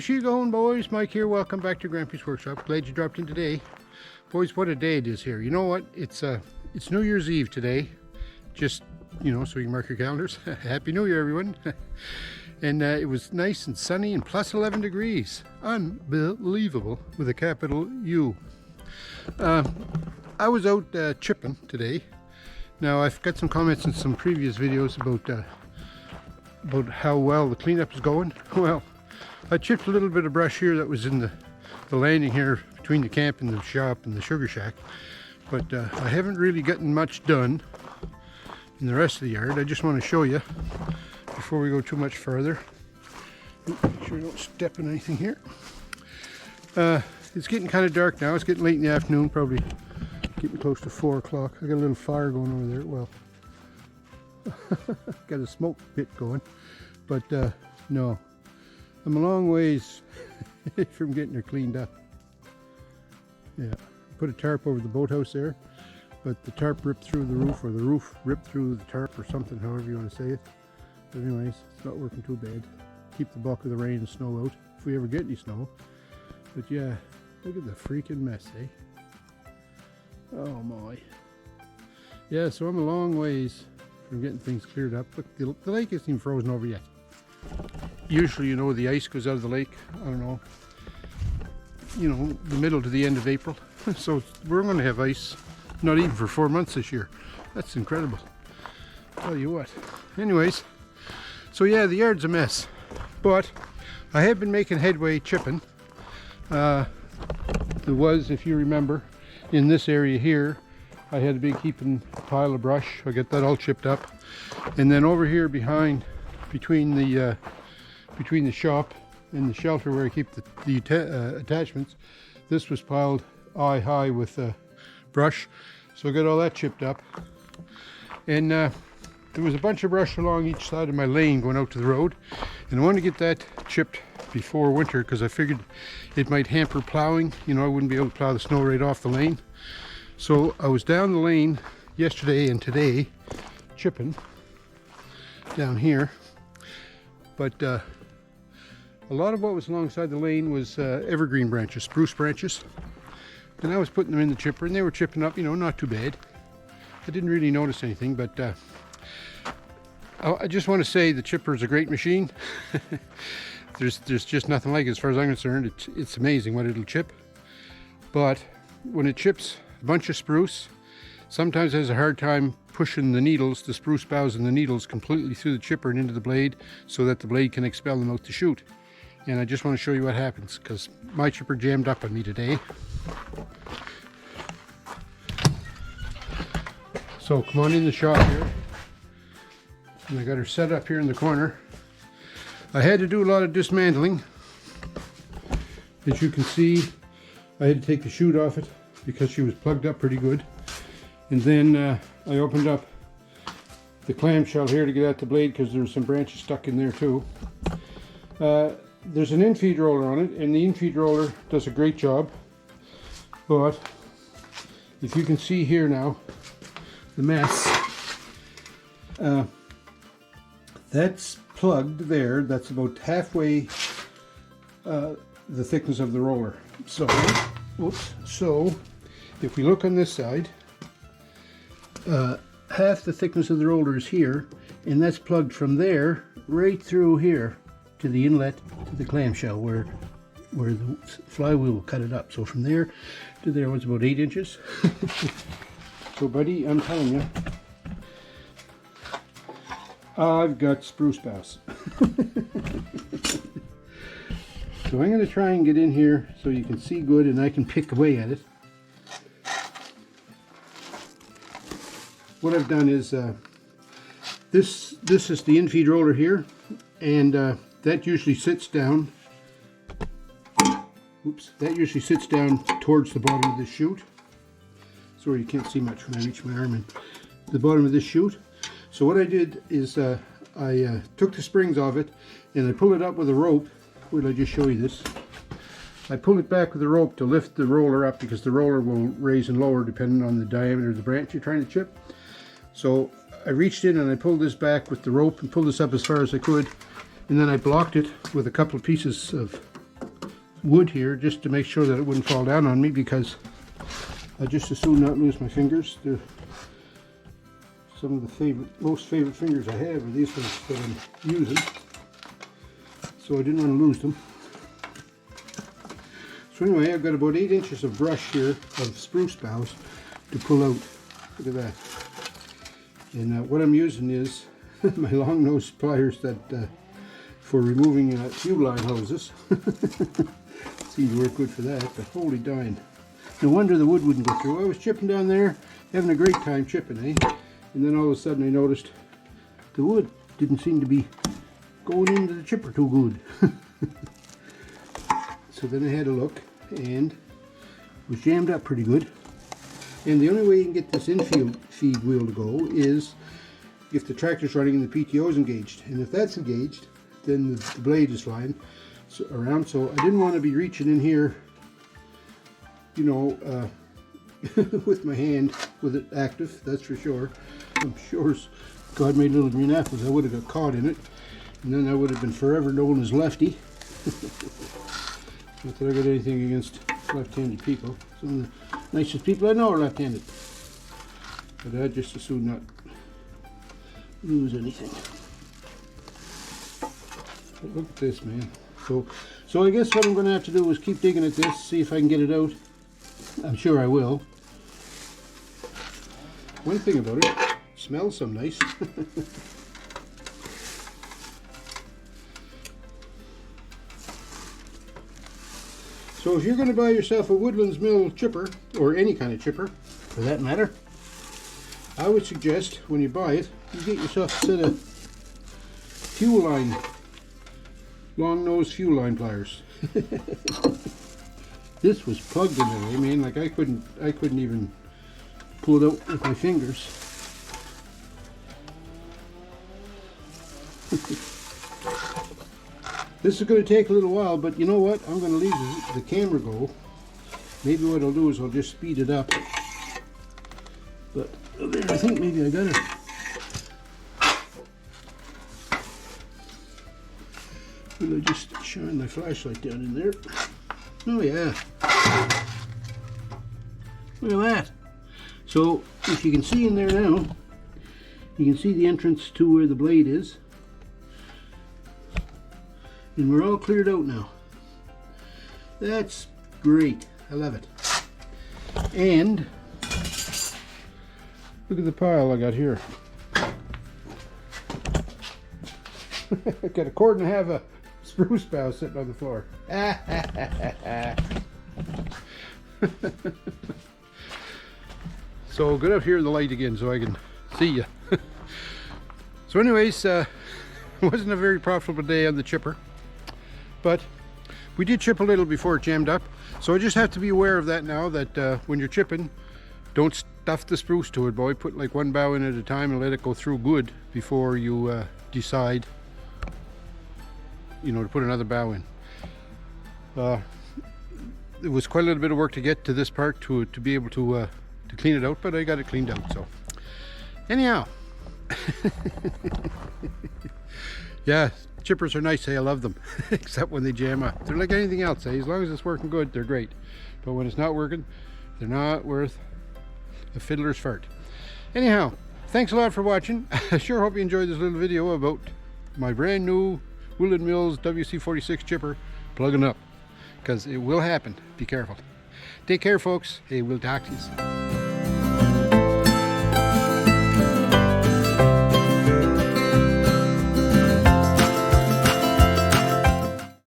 How's she going, boys? Mike here. Welcome back to Grampie's Workshop. Glad you dropped in today. Boys, what a day it is here. You know what? It's New Year's Eve today. Just, you know, so you can mark your calendars. Happy New Year, everyone. And it was nice and sunny and plus 11 degrees. Unbelievable with a capital U. I was out chipping today. Now, I've got some comments in some previous videos about how well the cleanup is going. Well, I chipped a little bit of brush here that was in the landing here between the camp and the shop and the sugar shack, but I haven't really gotten much done in the rest of the yard. I just want to show you before we go too much further. Make sure I don't step in anything here. It's getting kind of dark now. It's getting late in the afternoon, probably getting close to 4 o'clock. I got a little fire going over there. Well, got a smoke pit going, but no, I'm a long ways from getting her cleaned up. Yeah, put a tarp over the boathouse there, but the tarp ripped through the roof, or the roof ripped through the tarp, or something, however you want to say it. But anyways, it's not working too bad. Keep the bulk of the rain and snow out, if we ever get any snow. But yeah, look at the freaking mess, eh? Oh my. Yeah, so I'm a long ways from getting things cleared up. Look, the lake isn't even frozen over yet. Usually, you know, the ice goes out of the lake, I don't know, you know, the middle to the end of April. So we're going to have ice not even for 4 months this year. That's incredible. Tell you what. Anyways, so yeah, the yard's a mess, but I have been making headway chipping. There was, if you remember, in this area here, I had a big heaping pile of brush. I got that all chipped up, and then over here behind, between the shop and the shelter where I keep the attachments, this was piled eye high with brush. So I got all that chipped up, and there was a bunch of brush along each side of my lane going out to the road, and I wanted to get that chipped before winter because I figured it might hamper plowing. You know, I wouldn't be able to plow the snow right off the lane. So I was down the lane yesterday and today chipping down here, but a lot of what was alongside the lane was evergreen branches, spruce branches, and I was putting them in the chipper and they were chipping up, you know, not too bad. I didn't really notice anything, but I just want to say the chipper is a great machine. There's just nothing like it as far as I'm concerned. It's amazing what it'll chip, but when it chips a bunch of spruce, sometimes it has a hard time pushing the needles, the spruce boughs and the needles, completely through the chipper and into the blade so that the blade can expel them out the chute. And I just want to show you what happens, because my chipper jammed up on me today. So come on in the shop here, and I got her set up here in the corner. I had to do a lot of dismantling. As you can see, I had to take the chute off it because she was plugged up pretty good. And then I opened up the clamshell here to get at the blade because there were some branches stuck in there too. There's an infeed roller on it, and the infeed roller does a great job. But if you can see here now, the mess, that's plugged there. That's about halfway the thickness of the roller. So, oops. So if we look on this side, half the thickness of the roller is here, and that's plugged from there right through here to the inlet to the clamshell where the flywheel will cut it up. So from there to there was about 8 inches. So buddy, I'm telling you, I've got spruce boughs. So I'm going to try and get in here so you can see good and I can pick away at it. What I've done is this is the infeed roller here, and that usually sits down. Oops, that usually sits down towards the bottom of this chute. Sorry, you can't see much when I reach my arm in the bottom of this chute. So what I did is I took the springs off it and I pulled it up with a rope. Wait till I just show you this. I pulled it back with a rope to lift the roller up because the roller will raise and lower depending on the diameter of the branch you're trying to chip. So I reached in and I pulled this back with the rope and pulled this up as far as I could, and then I blocked it with a couple of pieces of wood here just to make sure that it wouldn't fall down on me, because I just as soon not lose my fingers. They're some of the most favorite fingers I have are these ones that I'm using, so I didn't want to lose them. So anyway, I've got about 8 inches of brush here of spruce boughs to pull out. Look at that. And what I'm using is my long nose pliers that for removing fuel line hoses. Seems to work good for that, but holy darn. No wonder the wood wouldn't go through. I was chipping down there, having a great time chipping, eh? And then all of a sudden I noticed the wood didn't seem to be going into the chipper too good. So then I had a look, and it was jammed up pretty good. And the only way you can get this infeed wheel to go is if the tractor's running and the PTO is engaged. And if that's engaged, then the blade is flying around. So I didn't want to be reaching in here, you know, with my hand with it active, that's for sure. I'm sure God made little green apples, I would have got caught in it, and then I would have been forever known as Lefty. Not that I got anything against left-handed people. Some of the nicest people I know are left-handed, but I'd just as soon not lose anything. But look at this, man. So I guess what I'm going to have to do is keep digging at this, see if I can get it out. I'm sure I will. One thing about it, it smells so nice. So if you're going to buy yourself a Woodland's mill chipper, or any kind of chipper for that matter, I would suggest when you buy it, you get yourself a set of fuel line, long nose fuel line pliers. This was plugged in there. I mean, like I couldn't even pull it out with my fingers. This is going to take a little while, but you know what? I'm going to leave the camera go. Maybe what I'll do is I'll just speed it up. But I think maybe I got it. Will I just shine my flashlight down in there? Oh yeah. Look at that. So if you can see in there now, you can see the entrance to where the blade is. And we're all cleared out now. That's great. I love it. And look at the pile I got here. I got a cord and a half of spruce boughs sitting on the floor. So get up here in the light again so I can see you. So anyways, it wasn't a very profitable day on the chipper, but we did chip a little before it jammed up. So I just have to be aware of that now, that when you're chipping, don't stuff the spruce to it, boy. Put like one bough in at a time and let it go through good before you decide, you know, to put another bough in. It was quite a little bit of work to get to this part to be able to clean it out, but I got it cleaned out. So anyhow, yeah, chippers are nice, I love them. Except when they jam up. They're like anything else, as long as it's working good, they're great. But when it's not working, they're not worth a fiddler's fart. Anyhow, thanks a lot for watching. I sure hope you enjoyed this little video about my brand new Woodland Mills WC46 chipper plugging up, because it will happen. Be careful. Take care, folks. Hey, we'll talk to you soon.